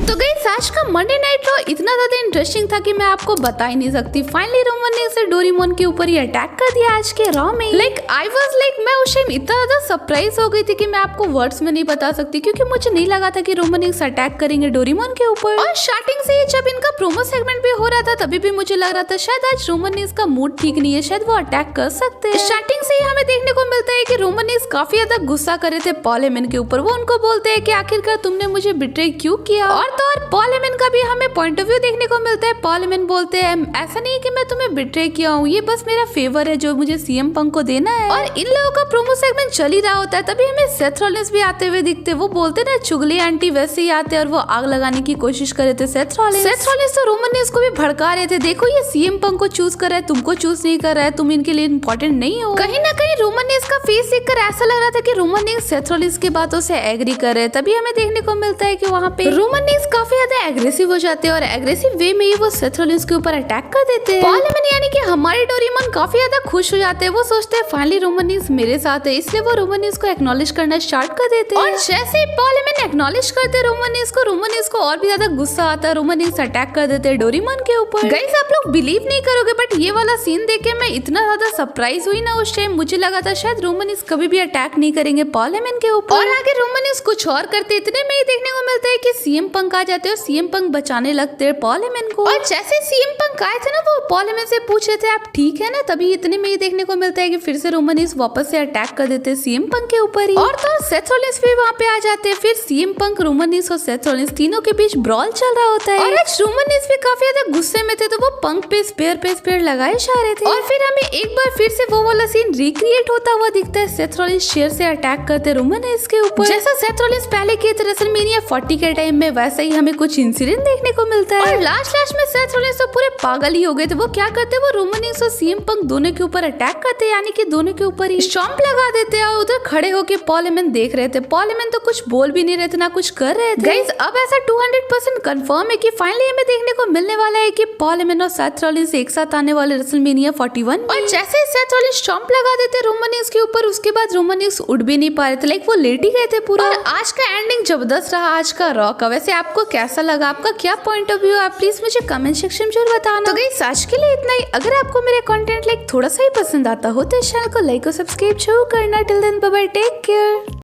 तो गाइस आज का मंडे नाइट रॉ इतना ज्यादा इंटरेस्टिंग था कि मैं आपको बता ही नहीं सकती। फाइनली रोमन ने से डोरेमोन के ऊपर ही अटैक कर दिया आज के रॉ में। मैं उस टाइम इतना ज्यादा सरप्राइज हो गई थी कि मैं आपको वर्ड्स में नहीं बता सकती, क्योंकि मुझे नहीं लगा था कि रोमन अटैक करेंगे डोरेमोन के ऊपर। और स्टार्टिंग से ही जब इनका प्रोमो सेगमेंट भी हो रहा था तभी भी मुझे लग रहा था शायद आज रोमन इसका मूड ठीक नहीं है, शायद वो अटैक कर सकते हैं। स्टार्टिंग से ही हमें देखने को मिलता है कि रोमन काफी ज्यादा गुस्सा कर रहे थे पॉल हेमन के ऊपर। वो उनको बोलते हैं कि आखिरकार तुमने मुझे बिट्रे क्यों किया। और तो और पॉल हेमन का भी हमें पॉइंट ऑफ व्यू देखने को मिलता है। पॉल हेमन बोलते हैं ऐसा नहीं है कि मैं तुम्हें बिट्रे किया हूँ, ये बस मेरा फेवर है जो मुझे सीएम पंक को देना है। और इन लोगों का प्रोमो सेगमेंट चल ही रहा होता है, तभी हमें सेथ रॉलिंस भी आते हुए दिखते। वो बोलते ना चुगली आंटी वैसे ही आते और वो आग लगाने की कोशिश कर रहे थे सेथ रॉलिंस तो रोमन ने इसको भी भड़का रहे थे, देखो ये सीएम पंक को चूज कर रहा है, तुमको चूज नहीं कर रहा है, तुम इनके लिए इंपॉर्टेंट नहीं हो। कहीं ना कहीं रोमन ने इसका फेस देखकर ऐसा लग रहा था कि रोमन ने सेथ रॉलिंस की बातों से एग्री कर रहे हैं। तभी हमें देखने को मिलता है कि वहाँ पे रोमन ने काफी ज्यादा एग्रेसिव हो जाते हैं और एग्रेसिव वे में ही वो सेथ रॉलिंस के ऊपर अटैक कर देते हैं। पॉल हेमन यानी कि हमारे डोरेमोन काफी ज्यादा खुश हो जाते हैं। वो सोचते हैं फाइनली रोमन मेरे साथ है, इसलिए वो रोमन को एक्नॉलेज करना स्टार्ट कर देते हैं। और जैसे ही पॉल हेमन एक्नॉलेज करते रोमन को और भी ज्यादा गुस्सा आता है। रोमन अटैक कर देते हैं डोरेमोन के ऊपर। गाइस आप लोग बिलीव नहीं करोगे बट ये वाला सीन देख के मैं इतना ज्यादा सरप्राइज हुई ना, उस टाइम मुझे लगा था शायद रोमन कभी भी अटैक नहीं करेंगे पॉल हेमन के ऊपर। और आगे रोमन कुछ और करते, इतने में ही देखने को मिलता है कि सीएम पंक आ जाते हैं और सीएम पंक बचाने लगते हैं पॉल हेमन को। और जैसे सीएम पंक आए थे ना, वो पॉल हेमन से पूछ रहे थे आप ठीक है ना, तभी इतने में ही देखने को मिलता है कि फिर से रोमन वापस से अटैक कर देते हैं सीएम पंक के ऊपर ही। और तो सेथ रॉलिंस भी वहाँ पे आ जाते हैं। फिर सीएम पंक, रोमन और सेथ रॉलिंस तीनों के बीच ब्रॉल चल रहा होता है। और आज रोमन भी काफी ज्यादा गुस्से में थे, तो वो पंक पे स्पेयर लगाए जा रहे थे। और फिर हमें एक बार फिर से वो वाला सीन रिक्रिएट होता हुआ दिखता है। सेथ रॉलिंस शेयर से अटैक करते रोमन इसके ऊपर, जैसा सेथ रॉलिंस पहले किए थे रेसलमेनिया 40 के टाइम में, वैसा ही हमें कुछ इंसिडेंट देखने को मिलता है। और लास्ट में सेथ रॉलिंस तो पूरे पागल ही हो गए थे। वो क्या करते, वो रोमन और सीएम पंक दोनों के ऊपर अटैक करते, यानी कि दोनों के ऊपर ही स्टॉम्प लगा देते। और उधर खड़े होके पॉल हेमन देख रहे थे। पॉल हेमन तो कुछ बोल भी नहीं रहे थे, ना कुछ कर रहे थे। गाइस अब ऐसा 200% कंफर्म है कि फाइनली हमें देखने को मिलने वाला है कि पॉल हेमन और सेथ रॉलिंस एक साथ आने वाले रेसलमेनिया 41। और जैसे सेथ रॉलिंस स्टॉम्प लगा देते रोमन के ऊपर, उसके बाद रोमन उड़ भी नहीं पा रहे थे, लाइक वो लेट ही गए थे पूरा। और आज का एंडिंग जबरदस्त रहा आज का रॉ का। वैसे आपको कैसा लगा, आपका क्या पॉइंट ऑफ व्यू, आप प्लीज मुझे कमेंट सेक्शन में जरूर बताना। तो गाइस आज के लिए इतना ही। अगर आपको मेरे कंटेंट थोड़ा सा ही पसंद आता हो तो इस चैनल को लाइक और सब्सक्राइब जरूर करना। Till then bye bye, take care.